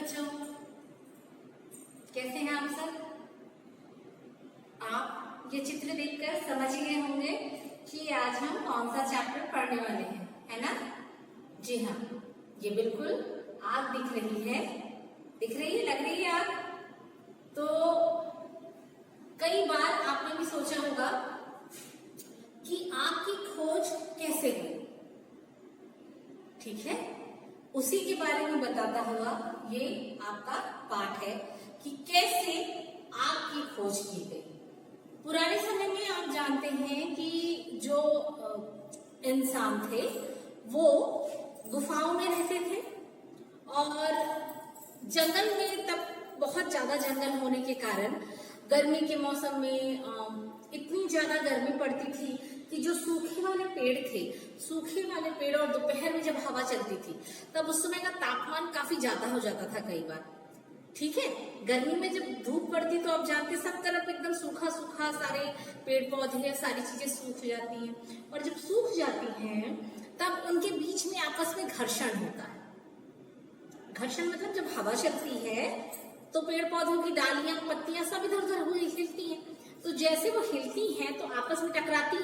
बच्चों, कैसे हैं आप सब? आप ये चित्र देखकर समझ गए होंगे कि आज हम कौन सा चैप्टर पढ़ने वाले हैं, है ना? जी हाँ, ये बिल्कुल आग दिख रही है, लग रही है आग। तो कई बार आपने भी सोचा होगा कि आग की खोज कैसे हुई, ठीक है? उसी के बारे में बताता हुआ ये आपका पाठ है कि कैसे आग की खोज की गई। पुराने समय में आप जानते हैं कि जो इंसान थे वो गुफाओं में रहते थे और जंगल में तब बहुत ज्यादा जंगल होने के कारण गर्मी के मौसम में इतनी ज्यादा गर्मी पड़ती थी कि जो सूखे वाले पेड़ और दोपहर में जब हवा चलती थी तब उस समय का तापमान काफी ज्यादा हो जाता था कई बार, ठीक है? गर्मी में जब धूप पड़ती तो आप जानते सब तरफ एकदम सूखा सूखा, सारे पेड़ पौधे सारी चीजें सूख जाती हैं और जब सूख जाती हैं तब उनके बीच में आपस में घर्षण होता है। घर्षण मतलब जब हवा चलती है तो पेड़ पौधों की डालियां पत्तियां सब इधर उधर हुई हिलती हैं, तो जैसे वो हिलती हैं तो आपस में टकराती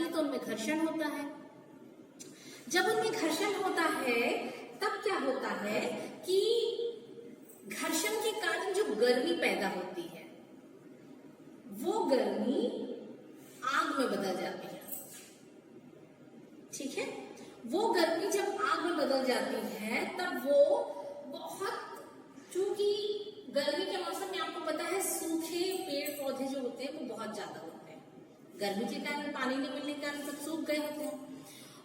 है तो उनमें घर्षण होता है। जब उनमें घर्षण होता है तब क्या होता है कि घर्षण के कारण जो गर्मी पैदा होती है वो गर्मी आग में बदल जाती है, ठीक है? वो गर्मी जब आग में बदल जाती है तब वो बहुत, चूंकि गर्मी के मौसम में आपको पता है सूखे पेड़ पौधे जो होते हैं वो बहुत ज्यादा होते हैं, गर्मी के कारण पानी नहीं मिलने के कारण सब सूख गए होते हैं।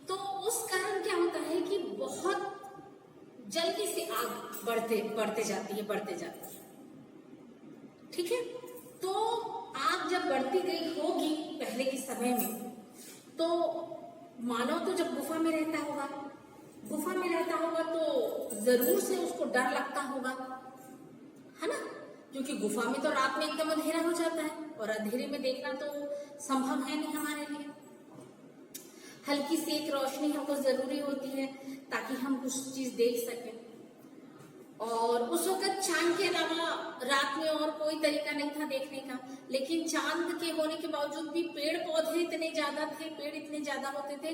तो उस कारण क्या होता है कि बहुत जल्दी से आग बढ़ते जाती है, ठीक है? तो आग जब बढ़ती गई होगी पहले के समय में, तो मानव तो जब गुफा में रहता होगा तो जरूर से उसको डर लगता होगा, है ना? क्योंकि गुफा में तो रात में एकदम अंधेरा हो जाता है और अंधेरे में देखना तो संभव है नहीं हमारे लिए। हल्की सी एक रोशनी हमको जरूरी होती है ताकि हम कुछ चीज देख सकें, और उस वक्त चांद के अलावा रात में और कोई तरीका नहीं था देखने का। लेकिन चांद के होने के बावजूद भी पेड़ पौधे इतने ज्यादा होते थे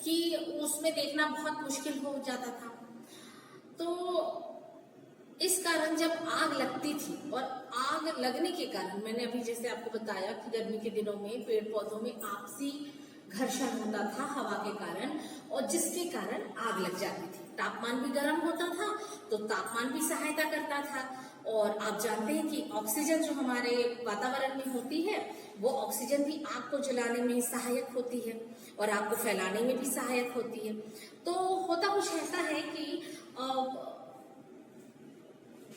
कि उसमें देखना बहुत मुश्किल हो जाता था। तो इस कारण जब आग लगती थी, और आग लगने के कारण मैंने अभी जैसे आपको बताया कि गर्मी के दिनों में पेड़ पौधों में आपसी घर्षण होता था हवा के कारण, और जिसके कारण आग लग जाती थी। तापमान भी गर्म होता था तो तापमान भी सहायता करता था, और आप जानते हैं कि ऑक्सीजन जो हमारे वातावरण में होती है वो ऑक्सीजन भी आग को जलाने में सहायक होती है और आग को फैलाने में भी सहायक होती है। तो होता कुछ ऐसा है कि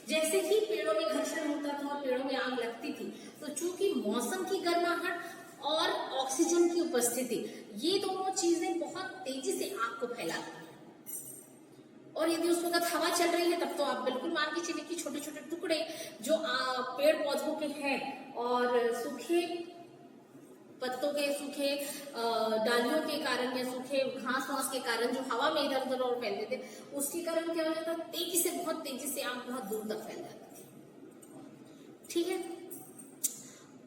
जैसे ही पेड़ों में घर्षण होता था और पेड़ों में आग लगती थी, तो चूंकि मौसम की गर्माहट और ऑक्सीजन की उपस्थिति, ये दोनों चीजें बहुत तेजी से आग को फैलाती हैं। और यदि उस वक्त हवा चल रही है तब तो आप बिल्कुल मान के चलिए कि छोटे छोटे टुकड़े जो पेड़ पौधों के हैं और सूखे पत्तों के, सूखे डालियों के कारण या सूखे घास वास के कारण जो हवा में इधर उधर और फैलते थे, उसके कारण क्या हो जाता? बहुत तेजी से आग बहुत दूर तक फैल जाती थी, ठीक है?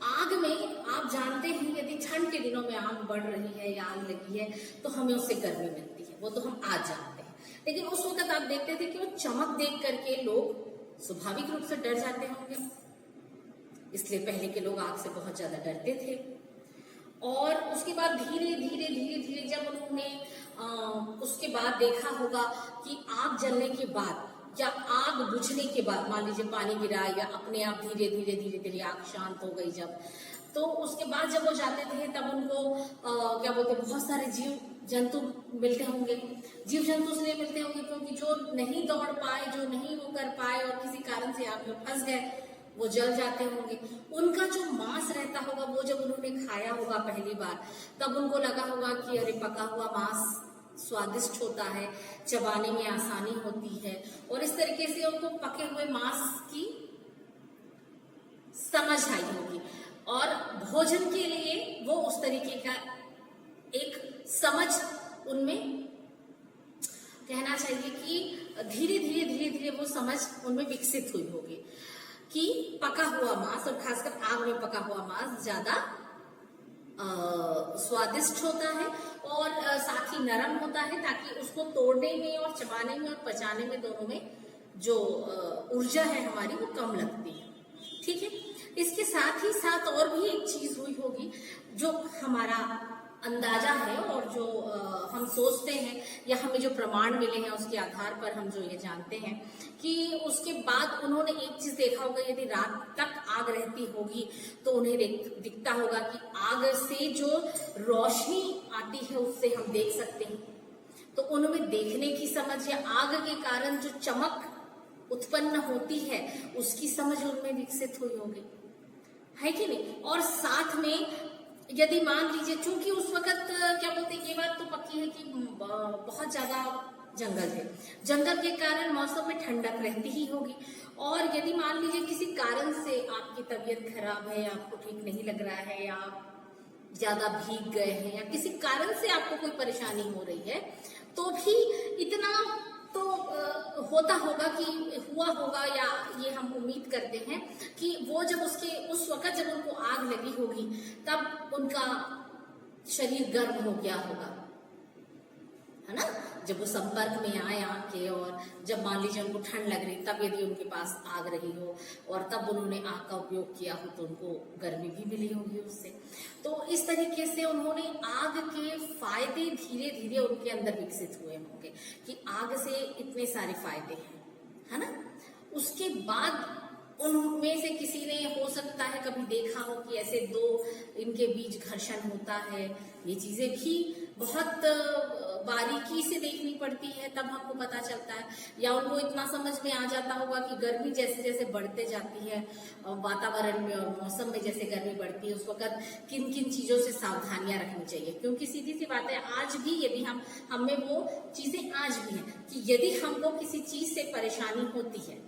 आग में आप जानते हैं यदि ठंड के दिनों में आग बढ़ रही है या आग लगी है तो हमें उससे गर्मी मिलती है, वो तो हम आज जानते हैं। लेकिन उस वक्त आप देखते थे कि वो चमक देख करके लोग स्वाभाविक रूप से डर जाते होंगे, इसलिए पहले के लोग आग से बहुत ज्यादा डरते थे। और उसके बाद धीरे धीरे जब उन्होंने उसके बाद देखा होगा कि आग जलने के बाद या आग बुझने के बाद, मान लीजिए पानी गिरा या अपने आप धीरे धीरे आग शांत हो गई जब, तो उसके बाद जब वो जाते थे तब उनको क्या बोलते, बहुत सारे जीव जंतु मिलते होंगे। जीव जंतु इसलिए मिलते होंगे क्योंकि जो नहीं दौड़ पाए, जो नहीं वो कर पाए और किसी कारण से आग में फंस गए, वो जल जाते होंगे। उनका जो मांस रहता होगा वो जब उन्होंने खाया होगा पहली बार, तब उनको लगा होगा कि अरे पका हुआ मांस स्वादिष्ट होता है, चबाने में आसानी होती है, और इस तरीके से उनको पके हुए मांस की समझ आई होगी और भोजन के लिए वो उस तरीके का एक समझ उनमें कहना चाहिए कि धीरे धीरे धीरे धीरे वो समझ उनमें विकसित हुई होगी कि पका हुआ मांस और खासकर आग में पका हुआ मांस ज्यादा स्वादिष्ट होता है और साथ ही नरम होता है, ताकि उसको तोड़ने में और चबाने में और पचाने में दोनों में जो ऊर्जा है हमारी वो कम लगती है। ठीक है, इसके साथ ही साथ और भी एक चीज हुई होगी जो हमारा अंदाजा है और जो हम सोचते हैं या हमें जो प्रमाण मिले हैं उसके आधार पर हम जो ये जानते हैं कि उसके बाद उन्होंने एक चीज देखा होगा, यदि रात तक आग रहती होगी तो उन्हें दिखता होगा कि आग से जो रोशनी आती है उससे हम देख सकते हैं। तो उनमें देखने की समझ या आग के कारण जो चमक उत्पन्न होती है उसकी समझ उनमें विकसित हुई होगी, है कि नहीं। और साथ में यदि मान लीजिए, चूंकि उस वक्त क्या बोलते हैं, ये बात तो पक्की है कि बहुत ज्यादा जंगल है, जंगल के कारण मौसम में ठंडक रहती ही होगी। और यदि मान लीजिए किसी कारण से आपकी तबीयत खराब है, आपको ठीक नहीं लग रहा है, या आप ज्यादा भीग गए हैं, या किसी कारण से आपको कोई परेशानी हो रही है, तो भी इतना तो होता होगा कि हुआ होगा, या ये हम उम्मीद करते हैं कि वो जब उस वक्त जब उनको आग लगी होगी तब उनका शरीर गर्म हो गया होगा, है ना। जब वो संपर्क में आए आग के, और जब मान लीजिए उनको ठंड लग रही, तब यदि उनके पास आग रही हो और तब उन्होंने आग का उपयोग किया हो तो उनको गर्मी भी मिली होगी उससे। तो इस तरीके से उन्होंने आग के फायदे धीरे धीरे उनके अंदर विकसित हुए होंगे कि आग से इतने सारे फायदे हैं, है ना। उसके बाद उनमें से किसी ने हो सकता है कभी देखा हो कि ऐसे दो इनके बीच घर्षण होता है। ये चीजें भी बहुत बारीकी से देखनी पड़ती है, तब हमको पता चलता है। या उनको इतना समझ में आ जाता होगा कि गर्मी जैसे जैसे बढ़ते जाती है वातावरण में और मौसम में, जैसे गर्मी बढ़ती है उस वक्त किन किन चीजों से सावधानियां रखनी चाहिए। क्योंकि सीधी सी बात है, आज भी यदि हम में वो चीजें आज भी हैं कि यदि हमको किसी चीज से परेशानी होती है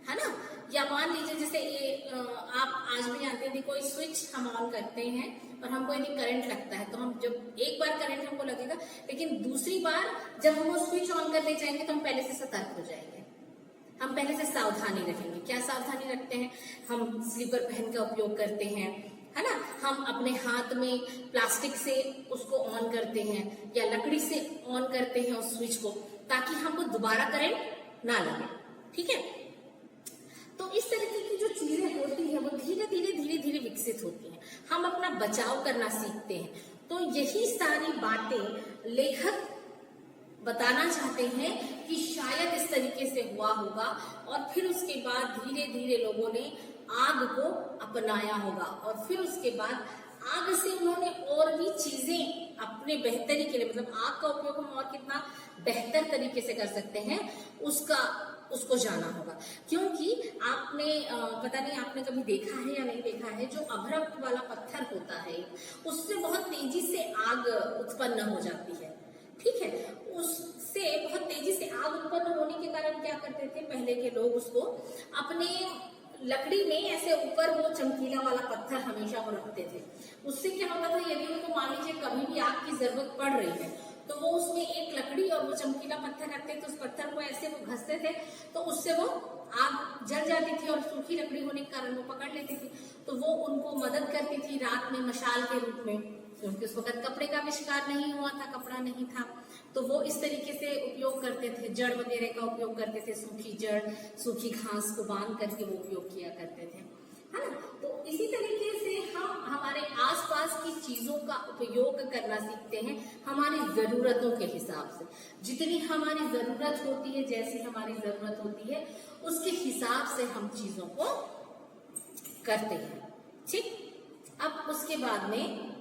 ना, या मान लीजिए जैसे ये आप आज भी जानते हैं, कोई स्विच हम ऑन करते हैं और हमको यदि करंट लगता है तो हम जब एक बार करंट हमको लगेगा, लेकिन दूसरी बार जब हम वो स्विच ऑन करने जाएंगे तो हम पहले से सतर्क हो जाएंगे, हम पहले से सावधानी रखेंगे। क्या सावधानी रखते हैं? हम स्लीपर पहन का उपयोग करते हैं, है ना। हम अपने हाथ में प्लास्टिक से उसको ऑन करते हैं या लकड़ी से ऑन करते हैं उस स्विच को, ताकि हमको दोबारा करंट ना लगे। ठीक है, तो इस तरीके की जो चीजें होती हैं वो धीरे धीरे धीरे धीरे विकसित होती हैं, हम अपना बचाव करना सीखते हैं। तो यही सारी बातें लेखक बताना चाहते हैं कि शायद इस तरीके से हुआ होगा, और फिर उसके बाद धीरे धीरे लोगों ने आग को अपनाया होगा, और फिर उसके बाद आग से उन्होंने और भी चीजें अपने बेहतरी के लिए, मतलब आग का उपयोग हम और कितना बेहतर तरीके से कर सकते हैं उसको जाना होगा। क्योंकि आपने पता नहीं आपने कभी देखा है या नहीं देखा है, जो अभ्रक वाला पत्थर होता है उससे बहुत तेजी से आग उत्पन्न हो जाती है। ठीक है, उससे बहुत तेजी से आग उत्पन्न होने के कारण क्या करते थे पहले के लोग, उसको अपने लकड़ी में ऐसे ऊपर वो चमकीला वाला पत्थर हमेशा वो रखते थे। उससे क्या होता था, यदि उनको मान लीजिए कभी भी आग की जरूरत पड़ रही है तो वो उसमें एक लकड़ी और वो चमकीला पत्थर रखते थे, उस पत्थर को ऐसे वो घसते थे तो उससे वो आग जल जाती थी, और सूखी लकड़ी होने के कारण वो पकड़ लेती थी। तो वो उनको मदद करती थी रात में मशाल के रूप में, क्योंकि उस वक्त कपड़े का आविष्कार नहीं हुआ था, कपड़ा नहीं था, तो वो इस तरीके से उपयोग करते थे। जड़ वगैरह का उपयोग करते थे, सूखी जड़ सूखी घास को बांध करके वो उपयोग किया करते थे, है ना। तो इसी तरीके से हम हमारे आसपास की चीजों का उपयोग करना सीखते हैं हमारी जरूरतों के हिसाब से। जितनी हमारी जरूरत होती है, जैसी हमारी जरूरत होती है, उसके हिसाब से हम चीजों को करते हैं। ठीक, अब उसके बाद में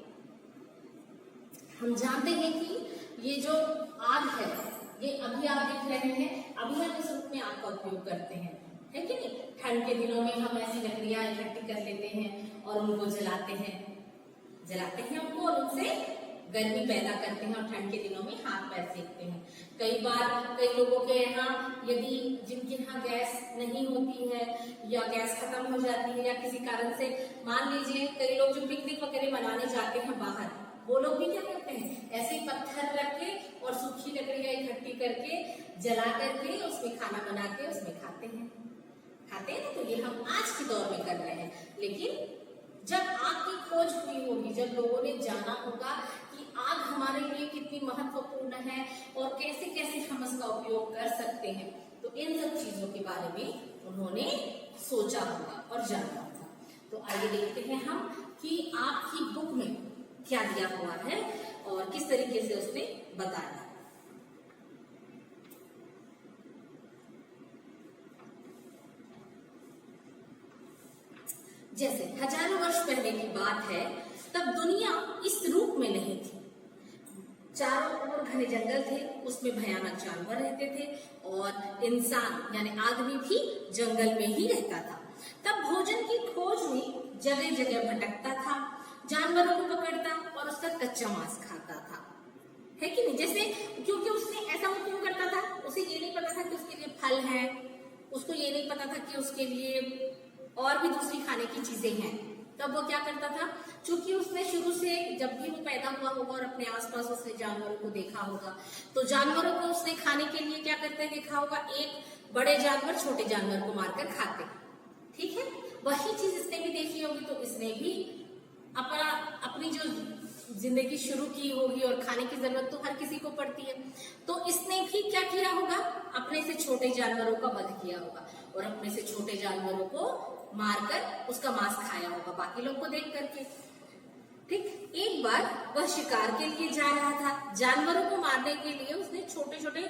हम जानते हैं कि ये जो आग है, ये अभी आप देख रहे हैं, अभी हम इस रूप में आग का उपयोग करते हैं, है कि नहीं। ठंड के दिनों में हम ऐसी लकड़ियां इकट्ठी कर लेते हैं और उनको जलाते हैं उनको, और उनसे गर्मी पैदा करते हैं, और ठंड के दिनों में हाथ पैर सेकते हैं। कई बार कई लोगों के यहाँ, यदि जिनके यहाँ गैस नहीं होती है या गैस खत्म हो जाती है, या किसी कारण से मान लीजिए कई लोग जो पिकनिक वगैरह मनाने जाते हैं बाहर, वो लोग भी क्या करते हैं, ऐसे पत्थर रख के और सूखी लकड़ियां इकट्ठी करके, जला करके, उसमें खाना बना के उसमें खाते हैं ना। तो ये हम आज के दौर में कर रहे हैं। लेकिन जब आग की खोज हुई होगी, जब लोगों ने जाना होगा कि आग हमारे लिए कितनी महत्वपूर्ण है और कैसे कैसे हम इसका उपयोग कर सकते हैं, तो इन सब चीजों के बारे में उन्होंने सोचा होगा और जाना होगा। तो आइए देखते हैं हम कि आपकी बुक में क्या दिया हुआ है और किस तरीके से उसने बताया। जैसे हजारों वर्ष पहले की बात है, तब दुनिया इस रूप में नहीं थी। चारों ओर घने जंगल थे, उसमें भयानक जानवर रहते थे और इंसान यानी आदमी भी जंगल में ही रहता था। तब भोजन की खोज में जगह जगह भटकता था, जानवरों को पकड़ता और उसका कच्चा मांस खाता था, है कि नहीं? जैसे क्योंकि उसने ऐसा वो क्यों करता था, उसे ये नहीं पता था कि उसके लिए फल है, उसको ये नहीं पता था कि उसके लिए और भी दूसरी खाने की चीजें हैं। तब वो क्या करता था, क्योंकि उसने शुरू से जब भी वो पैदा हुआ होगा और अपने आसपास उसने जानवरों को देखा होगा, तो जानवरों को उसने खाने के लिए क्या करते देखा होगा, एक बड़े जानवर छोटे जानवर को मारकर खाते। ठीक है, वही चीज इसने भी देखी होगी, तो इसने भी अपनी जो जिंदगी शुरू की होगी और खाने की जरूरत तो हर किसी को पड़ती है, तो इसने भी क्या किया होगा, अपने से छोटे जानवरों का वध किया होगा और अपने से छोटे जानवरों को मारकर उसका मांस खाया होगा बाकी लोग को देख करके। ठीक, एक बार वह शिकार के लिए जा रहा था। जानवरों को मारने के लिए उसने छोटे छोटे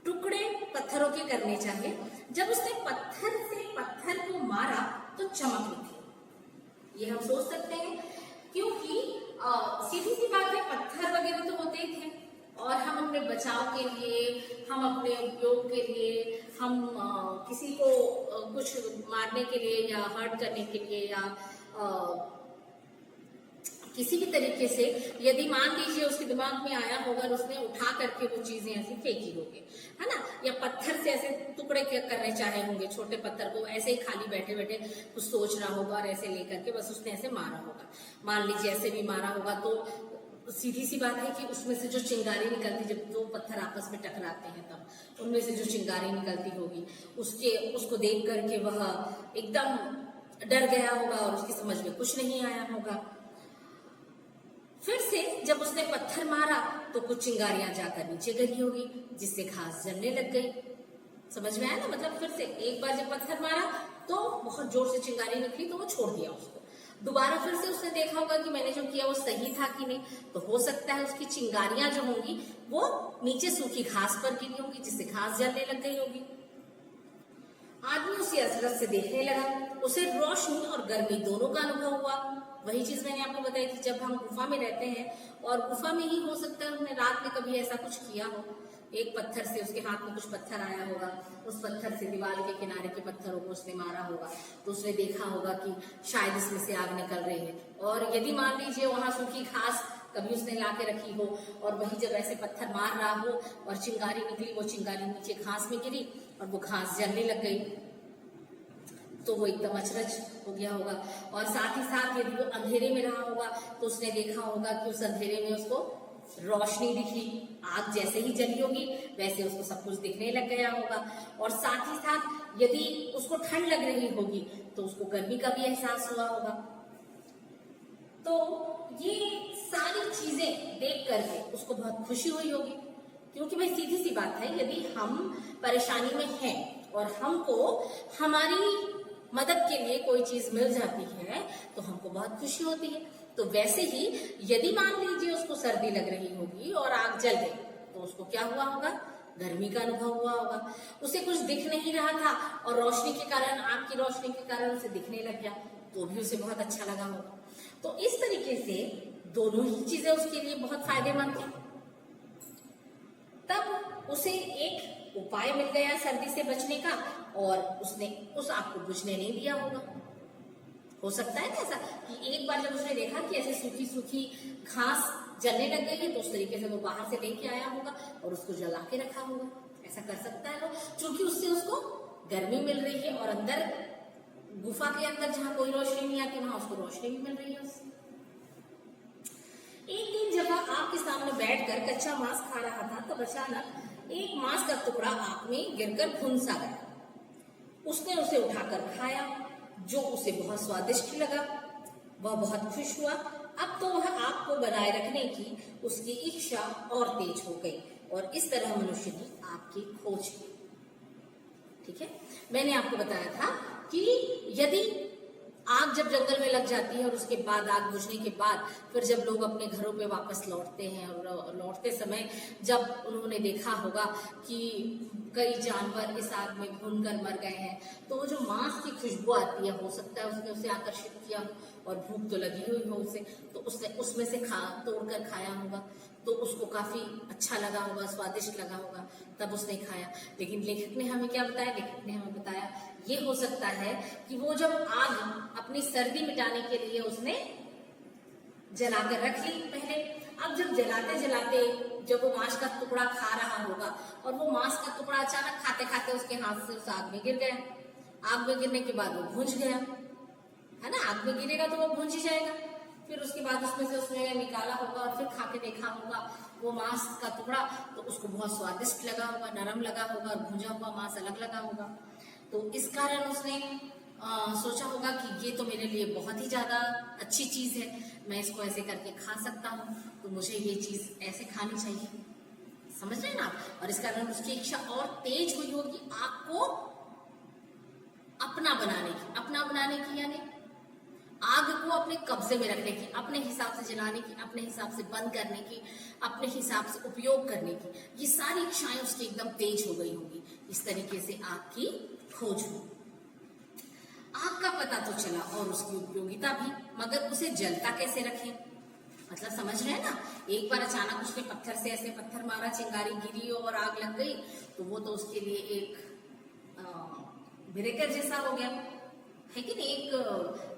टुकड़े पत्थरों के करने चाहिए। जब उसने पत्थर से पत्थर को मारा तो चमक निकली। ये हम सोच सकते हैं क्योंकि सीधी सी बात है, पत्थर वगैरह तो होते ही थे और हम अपने बचाव के लिए, हम अपने उपयोग के लिए, हम किसी को कुछ मारने के लिए या हर्ट करने के लिए या किसी भी तरीके से, यदि मान लीजिए उसके दिमाग में आया होगा और उसने उठा करके वो चीजें ऐसी फेंकी होगी, है ना, या पत्थर से ऐसे टुकड़े करने चाहे होंगे, छोटे पत्थर को ऐसे ही खाली बैठे बैठे कुछ सोच रहा होगा और ऐसे लेकर के बस उसने ऐसे मारा होगा। मान लीजिए ऐसे भी मारा होगा तो सीधी सी बात है कि उसमें से जो चिंगारी निकलती, जब दो पत्थर आपस में टकराते हैं तब उनमें से जो चिंगारी निकलती होगी, उसको देख करके वह एकदम डर गया होगा और उसकी समझ में कुछ नहीं आया होगा। फिर से जब उसने पत्थर मारा तो कुछ चिंगारियां जाकर नीचे गिरी होगी, जिससे घास जलने लग गई। समझ में आया ना? मतलब फिर से एक बार जब पत्थर मारा तो बहुत जोर से चिंगारी निकली तो वो छोड़ दिया उसको। दोबारा फिर से उसने देखा होगा कि मैंने जो किया वो सही था कि नहीं, तो हो सकता है उसकी चिंगारियां जो होंगी वो नीचे सूखी घास पर गिरी होंगी, जिससे घास जलने लग गई होगी। आदमी उसे हसरत से देखने लगा। उसे रोशनी और गर्मी दोनों का अनुभव हुआ। वही चीज मैंने आपको बताई थी, जब हम गुफा में रहते हैं और गुफा में ही हो सकता है उसने रात में कभी ऐसा कुछ किया हो, एक पत्थर से उसके हाथ में कुछ पत्थर आया होगा, उस पत्थर से दीवार के किनारे के पत्थरों को उसने मारा होगा, तो उसने देखा होगा कि शायद इसमें से आग निकल रही है। और यदि मान लीजिए वहां सूखी घास कभी उसने ला के रखी हो और वही जब ऐसे पत्थर मार रहा हो और चिंगारी निकली, वो चिंगारी नीचे घास में गिरी और वो घास जलने लग गई, तो वो एकदम अचरज हो गया होगा। और साथ ही साथ यदि वो अंधेरे में रहा होगा तो उसने देखा होगा कि उस अंधेरे में उसको रोशनी दिखी, आग जैसे ही जली होगी वैसे उसको सब कुछ दिखने लग गया होगा। और साथ ही साथ यदि उसको ठंड लग रही होगी तो उसको गर्मी का भी एहसास हुआ होगा। तो ये सारी चीजें देख करके उसको बहुत खुशी हुई होगी, क्योंकि भाई सीधी सी बात है, यदि हम परेशानी में हैं और हमको हमारी मदद के लिए कोई चीज मिल जाती है तो हमको बहुत खुशी होती है। तो वैसे ही यदि मान लीजिए उसको सर्दी लग रही होगी और आग जल गई तो उसको क्या हुआ होगा, गर्मी का अनुभव हुआ होगा। उसे कुछ दिख नहीं रहा था और रोशनी के कारण, आग की रोशनी के कारण उसे दिखने लग गया तो भी उसे बहुत अच्छा लगा होगा। तो इस तरीके से दोनों ही चीजें उसके लिए बहुत फायदेमंद थी। तब उसे एक उपाय मिल गया सर्दी से बचने का और उसने उस आग को बुझने नहीं दिया होगा। हो सकता है ना ऐसा कि एक बार जब उसने देखा कि ऐसे सूखी सूखी घास जलने लग गई है तो उस तरीके से वो बाहर से लेके आया होगा और उसको जला के रखा होगा। ऐसा कर सकता है वो, क्योंकि उससे उसको गर्मी मिल रही है और अंदर गुफा के अंदर जहाँ कोई रोशनी नहीं आती वहां उसको रोशनी भी मिल रही है उससे। एक दिन जब वह आपके सामने बैठकर कच्चा मांस खा रहा था तब अचानक एक मांस का टुकड़ा आग में गिरकर भुन सा गया। उसने उसे उठाकर खाया, जो उसे बहुत स्वादिष्ट लगा। वह बहुत खुश हुआ। अब तो वह आग को बनाए रखने की उसकी इच्छा और तेज हो गई और इस तरह मनुष्य ने आग की खोज की। ठीक है, मैंने आपको बताया था कि यदि आग जब जंगल में लग जाती है और उसके बाद आग बुझने के बाद फिर जब लोग अपने घरों पे वापस लौटते हैं और लौटते समय जब उन्होंने देखा होगा कि कई जानवर इस आग में भूनकर मर गए हैं, तो वो जो मांस की खुशबू आती है, हो सकता है उसने उसे आकर्षित किया और भूख तो लगी हुई हो उसे, तो उसने उसमें से तोड़कर खाया होगा, तो उसको काफी अच्छा लगा होगा, स्वादिष्ट लगा होगा, तब उसने खाया। लेकिन लेखक ने हमें क्या बताया? लेखक ने हमें बताया ये हो सकता है कि वो जब आग अपनी सर्दी मिटाने के लिए उसने जलाकर रख ली पहले। अब जब जलाते जलाते जब वो मांस का टुकड़ा खा रहा होगा और वो मांस का टुकड़ा अचानक खाते खाते उसके हाथ से उस आग में गिर गया। आग में गिरने के बाद वो भुंज गया, है ना, आग में गिरेगा तो वो भुंज ही जाएगा। फिर उसके बाद उसमें से उसने निकाला होगा और फिर खा के देखा होगा वो मांस का टुकड़ा, तो उसको बहुत स्वादिष्ट लगा होगा, नरम लगा होगा और भुंजा हुआ मांस अलग लगा होगा। तो इस कारण उसने सोचा होगा कि ये तो मेरे लिए बहुत ही ज्यादा अच्छी चीज है, मैं इसको ऐसे करके खा सकता हूँ, तो मुझे ये चीज ऐसे खानी चाहिए। समझ रहे हैं ना? और इस कारण उसकी इच्छा और तेज हुई होगी आग को अपना बनाने की यानी आग को अपने कब्जे में रखने की, अपने हिसाब से जलाने की, अपने हिसाब से बंद करने की, अपने हिसाब से उपयोग करने की, ये सारी इच्छाएं उसकी एकदम तेज हो गई होगी। इस तरीके से आग की खोज हुई। आग का पता तो चला और उसकी उपयोगिता भी, मगर उसे जलता कैसे रखें? मतलब समझ रहे हैं ना? एक बार अचानक उसने पत्थर से ऐसे पत्थर मारा, चिंगारी गिरी और आग लग गई, तो वो तो उसके लिए एक ब्रेकर जैसा हो गया, है कि नहीं, एक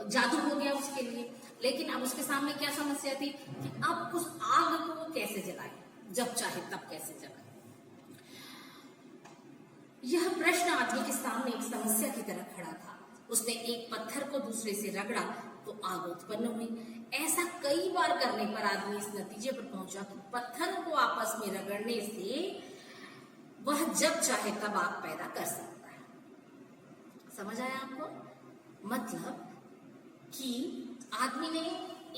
जादू हो गया उसके लिए। लेकिन अब उसके सामने क्या समस्या थी कि अब उस आग को वो कैसे जलाए, जब चाहे तब कैसे जलाए। यह प्रश्न आदमी के सामने एक समस्या की तरह खड़ा था। उसने एक पत्थर को दूसरे से रगड़ा तो आग उत्पन्न हुई। ऐसा कई बार करने पर आदमी इस नतीजे पर पहुंचा कि पत्थरों को आपस में रगड़ने से वह जब चाहे तब आग पैदा कर सकता है। समझ आया आपको? मतलब कि आदमी ने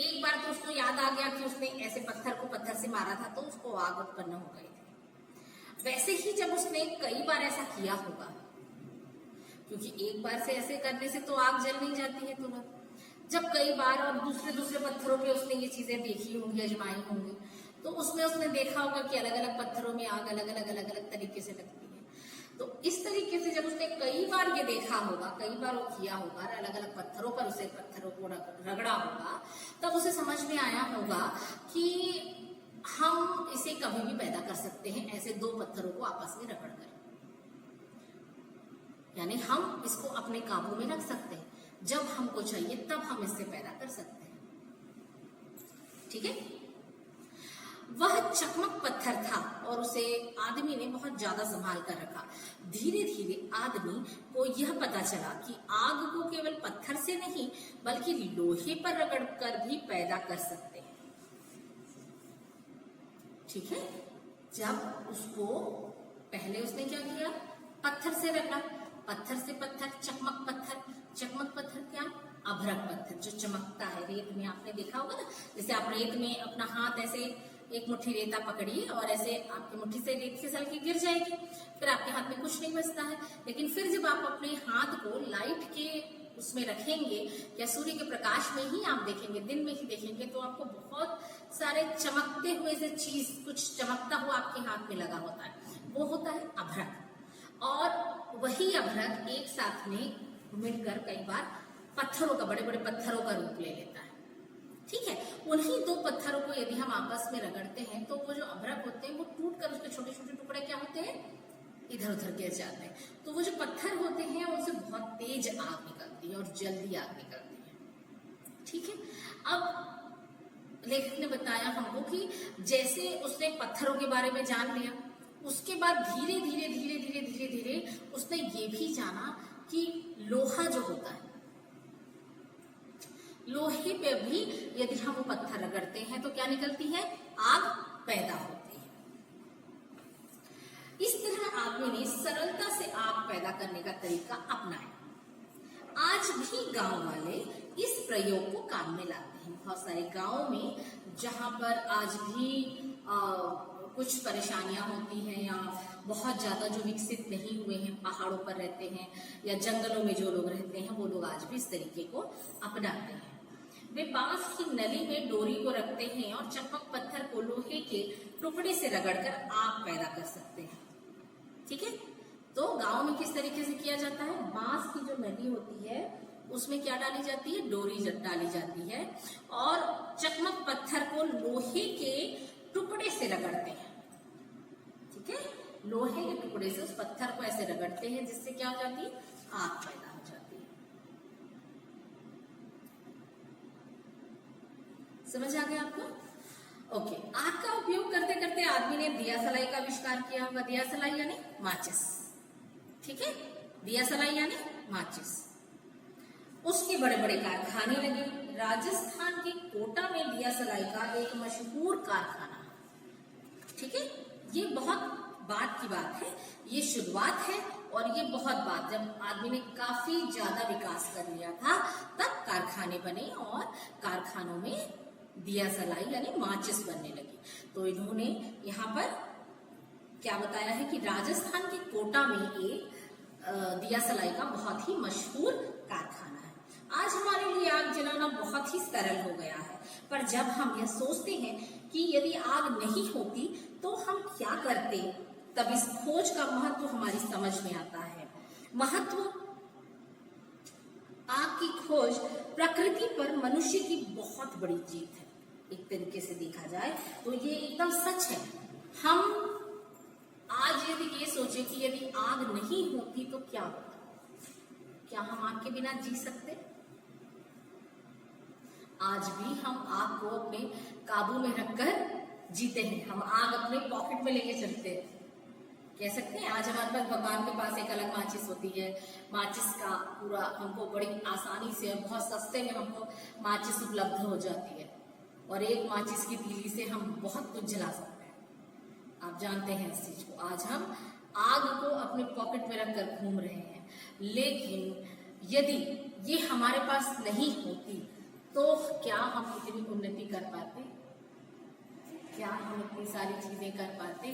एक बार तो उसको याद आ गया कि उसने ऐसे पत्थर को पत्थर से मारा था तो उसको आग उत्पन्न हो गई थी। वैसे ही जब उसने कई बार ऐसा किया होगा, क्योंकि एक बार से ऐसे करने से तो आग जल नहीं जाती है तुरंत, जब कई बार और दूसरे दूसरे पत्थरों पे उसने ये चीजें देखी होंगी, आजमाई होंगी, तो उसमें उसने देखा होगा कि अलग अलग पत्थरों में आग अलग अलग तरीके से लगती है। तो इस तरीके से जब उसने कई बार ये देखा होगा, कई बार वो किया होगा, अलग अलग पत्थरों पर उसे पत्थरों को रगड़ा होगा, तब उसे समझ में आया होगा कि हम इसे कभी भी पैदा कर सकते हैं, ऐसे दो पत्थरों को आपस में रगड़ कर, यानी हम इसको अपने काबू में रख सकते हैं, जब हमको चाहिए तब हम इससे पैदा कर सकते हैं। ठीक है? वह चकमक पत्थर था और उसे आदमी ने बहुत ज्यादा संभाल कर रखा। धीरे धीरे आदमी को यह पता चला कि आग को केवल पत्थर से नहीं बल्कि लोहे पर रगड़ कर भी पैदा कर सकते हैं। ठीक है? जब उसको पहले उसने क्या किया, पत्थर से रगड़ा, पत्थर से पत्थर, चकमक पत्थर क्या, अभ्रक पत्थर जो चमकता है रेत में। आपने देखा होगा ना, जैसे आप रेत में अपना हाथ ऐसे एक मुट्ठी रेता पकड़िए और ऐसे आपकी मुट्ठी से रेत फिसल के गिर जाएगी, फिर आपके हाथ में कुछ नहीं बचता है। लेकिन फिर जब आप अपने हाथ को लाइट के उसमें रखेंगे या सूर्य के प्रकाश में ही आप देखेंगे, दिन में ही देखेंगे, तो आपको बहुत सारे चमकते हुए से चीज, कुछ चमकता हुआ आपके हाथ में लगा होता है, वो होता है अभ्रक। और वही अभ्रक एक साथ में मिलकर कई बार पत्थरों का, बड़े बड़े पत्थरों का रूप ले लेता है। ठीक है? उन्हीं दो पत्थरों को यदि हम आपस में रगड़ते हैं तो वो जो अभ्रक होते हैं वो टूट कर उसके छोटे छोटे टुकड़े क्या होते हैं, इधर उधर गिर जाते हैं। तो वो जो पत्थर होते हैं उनसे बहुत तेज आग निकलती है और जल्दी आग निकलती है। ठीक है? अब लेखक ने बताया हमको कि जैसे उसने पत्थरों के बारे में जान लिया, उसके बाद धीरे धीरे धीरे धीरे धीरे धीरे उसने ये भी जाना कि लोहा जो होता है, लोहे पे भी यदि हम वो पत्थर रगड़ते हैं तो क्या निकलती है, आग पैदा होती है। आदमी ने सरलता से आग पैदा करने का तरीका अपनाया। आज भी गांव वाले इस प्रयोग को काम में लाते हैं। बहुत सारे गांवों में जहां पर आज भी कुछ परेशानियां होती हैं या बहुत ज्यादा जो विकसित नहीं हुए हैं, पहाड़ों पर रहते हैं या जंगलों में जो लोग रहते हैं, वो लोग आज भी इस तरीके को अपनाते हैं। वे बांस की नली में डोरी को रखते हैं और चकमक पत्थर को लोहे के टुकड़े से रगड़कर आग पैदा कर सकते हैं। ठीक है, तो गांव में किस तरीके से किया जाता है, बांस की जो नली होती है उसमें क्या डाली जाती है, डोरी डाली जाती है और चकमक पत्थर को लोहे के टुकड़े से रगड़ते हैं। ठीक है, लोहे के टुकड़े से उस पत्थर को ऐसे रगड़ते हैं जिससे क्या हो जाती है, आग पैदा हो जाती है। समझ आ गया आपको? ओके, आग का उपयोग करते करते आदमी ने दिया सलाई का आविष्कार किया होगा। दिया सलाई यानी माचिस। ठीक है, दिया सलाई यानी माचिस। उसके बड़े बड़े कारखाने लगे। राजस्थान के कोटा में दिया सलाई का एक मशहूर कारखाना है। ठीक है, ये बहुत बाद की बात है, ये शुरुआत है और ये बहुत बात, जब आदमी ने काफी ज्यादा विकास कर लिया था तब कारखाने बने और कारखानों में दिया सलाई यानी माचिस बनने लगी। तो इन्होंने यहाँ पर क्या बताया है कि राजस्थान के कोटा में एक दिया सलाई का बहुत ही मशहूर कारखाना है। आज हमारे लिए आग जलाना बहुत ही सरल हो गया है, पर जब हम यह सोचते हैं कि यदि आग नहीं होती तो हम क्या करते, तब इस खोज का महत्व हमारी समझ में आता है। महत्व, आग की खोज प्रकृति पर मनुष्य की बहुत बड़ी जीत है। एक तरीके से देखा जाए तो ये एकदम सच है। हम आज यदि ये सोचे कि यदि आग नहीं होती तो क्या होता, क्या हम आग के बिना जी सकते? आज भी हम आग को अपने काबू में रखकर जीते हैं। हम आग अपने पॉकेट में लेके चलते हैं, कह सकते हैं। आज हमारे पास, भगवान के पास एक अलग माचिस होती है। माचिस का पूरा हमको बड़ी आसानी से, बहुत सस्ते में हमको माचिस उपलब्ध हो जाती है और एक माचिस की तीली से हम बहुत कुछ जला सकते हैं। आप जानते हैं इस चीज को। आज हम आग को अपने पॉकेट में रखकर घूम रहे हैं, लेकिन यदि ये हमारे पास नहीं होती तो क्या हम इतनी उन्नति कर पाते? क्या हम इतनी सारी चीजें कर पाते?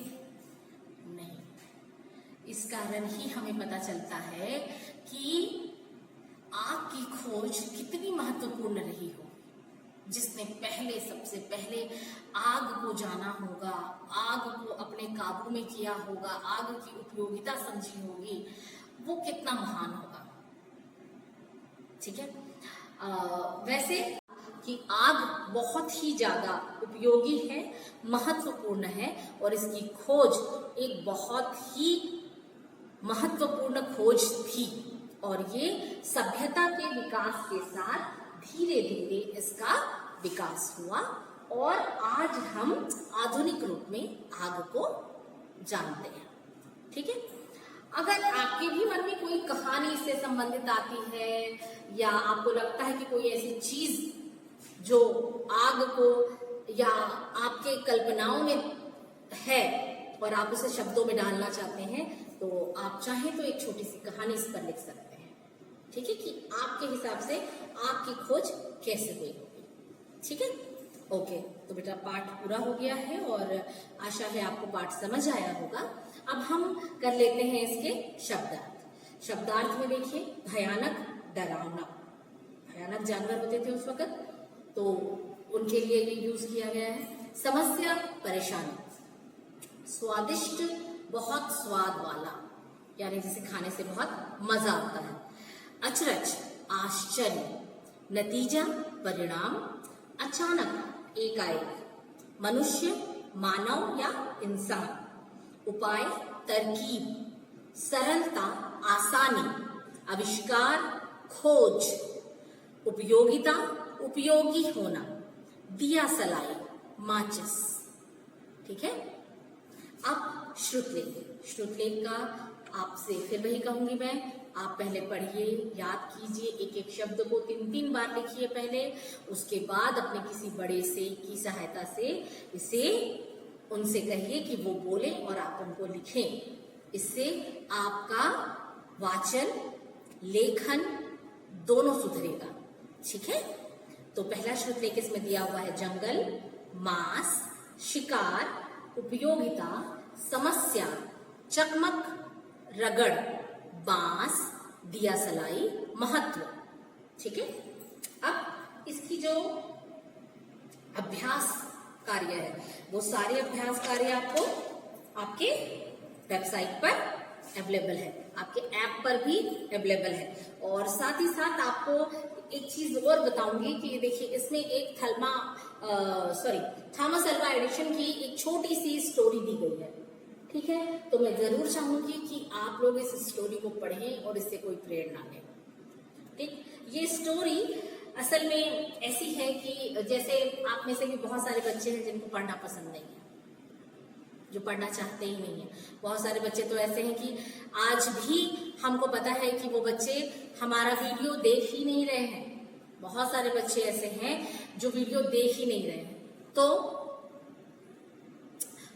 नहीं। इस कारण ही हमें पता चलता है कि आग की खोज कितनी महत्वपूर्ण रही हो। जिसने पहले, सबसे पहले आग को जाना होगा, आग को अपने काबू में किया होगा, आग की उपयोगिता समझी होगी, वो कितना महान होगा। ठीक है, वैसे कि आग बहुत ही ज्यादा उपयोगी है, महत्वपूर्ण है और इसकी खोज एक बहुत ही महत्वपूर्ण खोज थी और ये सभ्यता के विकास के साथ धीरे धीरे इसका विकास हुआ और आज हम आधुनिक रूप में आग को जानते हैं। ठीक है, अगर आपके भी मन में कोई कहानी इससे संबंधित आती है या आपको लगता है कि कोई ऐसी चीज जो आग को या आपके कल्पनाओं में है और आप उसे शब्दों में डालना चाहते हैं, तो आप चाहें तो एक छोटी सी कहानी इस पर लिख सकते हैं। ठीक है, कि आपके हिसाब से आग की खोज कैसे हुई होगी। ठीक है, ओके, तो बेटा पाठ पूरा हो गया है और आशा है आपको पाठ समझ आया होगा। अब हम कर लेते हैं इसके शब्दार्थ। शब्दार्थ में देखिए, भयानक, डरावना। भयानक जानवर होते थे उस वक्त, तो उनके लिए ये यूज किया गया है। समस्या, परेशानी। स्वादिष्ट, बहुत स्वाद वाला, यानी जिसे खाने से बहुत मजा आता है। अचरज, आश्चर्य। नतीजा, परिणाम। अचानक, एकाएक। मनुष्य, मानव या इंसान। उपाय, तरकीब। सरलता, आसानी। आविष्कार, खोज। उपयोगिता, उपयोगी होना। दिया सलाई, माचिस। ठीक है, अब श्रुतलेख। श्रुतलेख का आपसे फिर वही कहूंगी मैं, आप पहले पढ़िए, याद कीजिए, एक एक शब्द को 3-3 बार लिखिए पहले, उसके बाद अपने किसी बड़े से की सहायता से इसे उनसे कहिए कि वो बोले और आप उनको लिखें। इससे आपका वाचन, लेखन दोनों सुधरेगा। ठीक है, तो पहला श्रुतलेख इसमें दिया हुआ है जंगल, मांस, शिकार, उपयोगिता, समस्या, चकमक, रगड़, बांस, दिया सलाई, महत्व। ठीक है, अब इसकी जो अभ्यास कार्य है वो सारे अभ्यास कार्य आपको आपके वेबसाइट पर अवेलेबल है, आपके ऐप पर भी अवेलेबल है। और साथ ही साथ आपको एक चीज और बताऊंगी कि देखिए इसमें एक थॉमस अल्वा एडिशन की एक छोटी सी स्टोरी दी गई है। ठीक है, तो मैं जरूर चाहूंगी कि आप लोग इस स्टोरी को पढ़ें और इससे कोई प्रेरणा लें। ठीक, ये स्टोरी असल में ऐसी है कि जैसे आप में से भी बहुत सारे बच्चे हैं जिनको पढ़ना पसंद नहीं है, जो पढ़ना चाहते ही नहीं है। बहुत सारे बच्चे तो ऐसे हैं कि आज भी हमको पता है कि वो बच्चे हमारा वीडियो देख ही नहीं रहे हैं। बहुत सारे बच्चे ऐसे हैं जो वीडियो देख ही नहीं रहे हैं। तो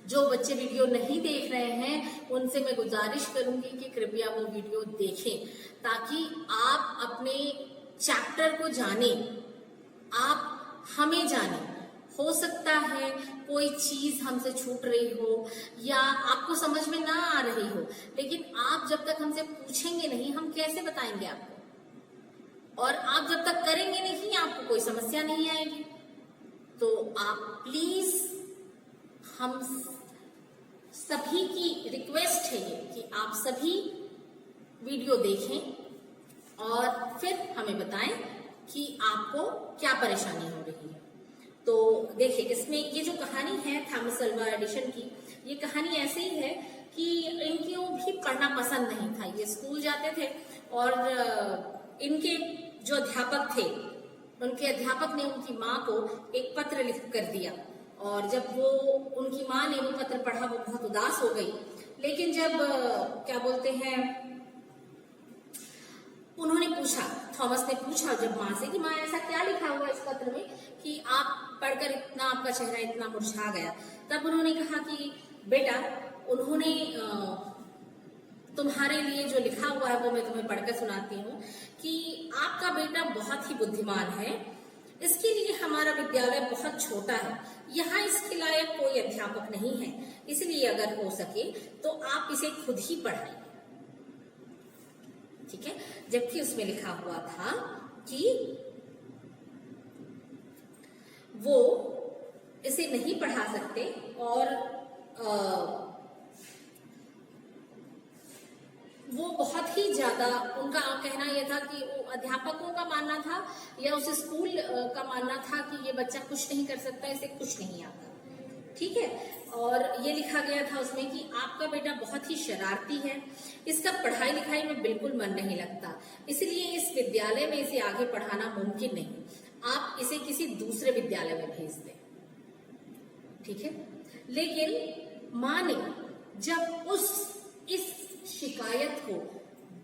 जो बच्चे वीडियो नहीं देख रहे हैं उनसे मैं गुजारिश करूंगी कि कृपया वो वीडियो देखें, ताकि आप अपने चैप्टर को जानें, आप हमें जानें। हो सकता है कोई चीज हमसे छूट रही हो या आपको समझ में ना आ रही हो, लेकिन आप जब तक हमसे पूछेंगे नहीं, हम कैसे बताएंगे आपको? और आप जब तक करेंगे नहीं, आपको कोई समस्या नहीं आएगी। तो आप प्लीज, हम सभी की रिक्वेस्ट है ये कि आप सभी वीडियो देखें और फिर हमें बताएं कि आपको क्या परेशानी हो रही है। तो देखिए, इसमें ये जो कहानी है थॉमस अल्वा एडिशन की, ये कहानी ऐसे ही है कि इनको भी पढ़ना पसंद नहीं था। ये स्कूल जाते थे और इनके जो अध्यापक थे, उनके अध्यापक ने उनकी माँ को एक पत्र लिख कर दिया, और जब वो उनकी माँ ने वो पत्र पढ़ा, वो बहुत उदास हो गई। लेकिन जब क्या बोलते हैं, उन्होंने पूछा, थॉमस ने पूछा जब माँ से कि माँ ऐसा क्या लिखा हुआ इस पत्र में कि आप पढ़कर इतना आपका चेहरा इतना मुरझा गया, तब उन्होंने कहा कि बेटा, उन्होंने तुम्हारे लिए जो लिखा हुआ है वो मैं तुम्हें पढ़कर सुनाती हूँ कि आपका बेटा बहुत ही बुद्धिमान है, इसके लिए हमारा विद्यालय बहुत छोटा है, यहाँ इसके लायक कोई अध्यापक नहीं है, इसलिए अगर हो सके तो आप इसे खुद ही पढ़ाइए। ठीक है, जबकि उसमें लिखा हुआ था कि वो इसे नहीं पढ़ा सकते, और वो बहुत ही ज्यादा, उनका कहना यह था कि वो अध्यापकों का मानना था या उस स्कूल का मानना था कि ये बच्चा कुछ नहीं कर सकता, इसे कुछ नहीं आता। ठीक है, और ये लिखा गया था उसमें कि आपका बेटा बहुत ही शरारती है, इसका पढ़ाई लिखाई में बिल्कुल मन नहीं लगता, इसलिए इस विद्यालय में इसे आगे पढ़ाना मुमकिन नहीं, आप इसे किसी दूसरे विद्यालय में भेज दें। ठीक है, लेकिन माँ ने जब इस शिकायत को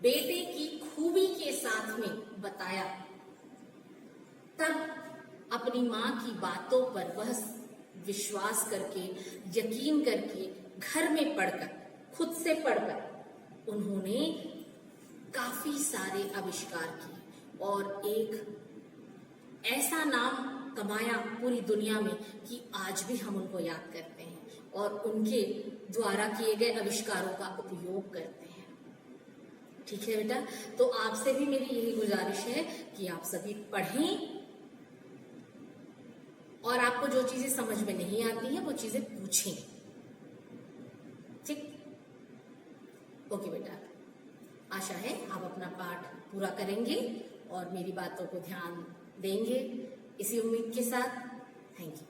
बेटे की खूबी के साथ में बताया, तब अपनी माँ की बातों पर वह विश्वास करके, यकीन करके, घर में पढ़कर, खुद से पढ़कर उन्होंने काफी सारे आविष्कार किए और एक ऐसा नाम कमाया पूरी दुनिया में कि आज भी हम उनको याद करते हैं और उनके द्वारा किए गए आविष्कारों का उपयोग करते हैं। ठीक है बेटा, तो आपसे भी मेरी यही गुजारिश है कि आप सभी पढ़ें और आपको जो चीजें समझ में नहीं आती हैं वो चीजें पूछें। ठीक, ओके बेटा, आशा है आप अपना पाठ पूरा करेंगे और मेरी बातों को ध्यान देंगे, इसी उम्मीद के साथ। Thank you.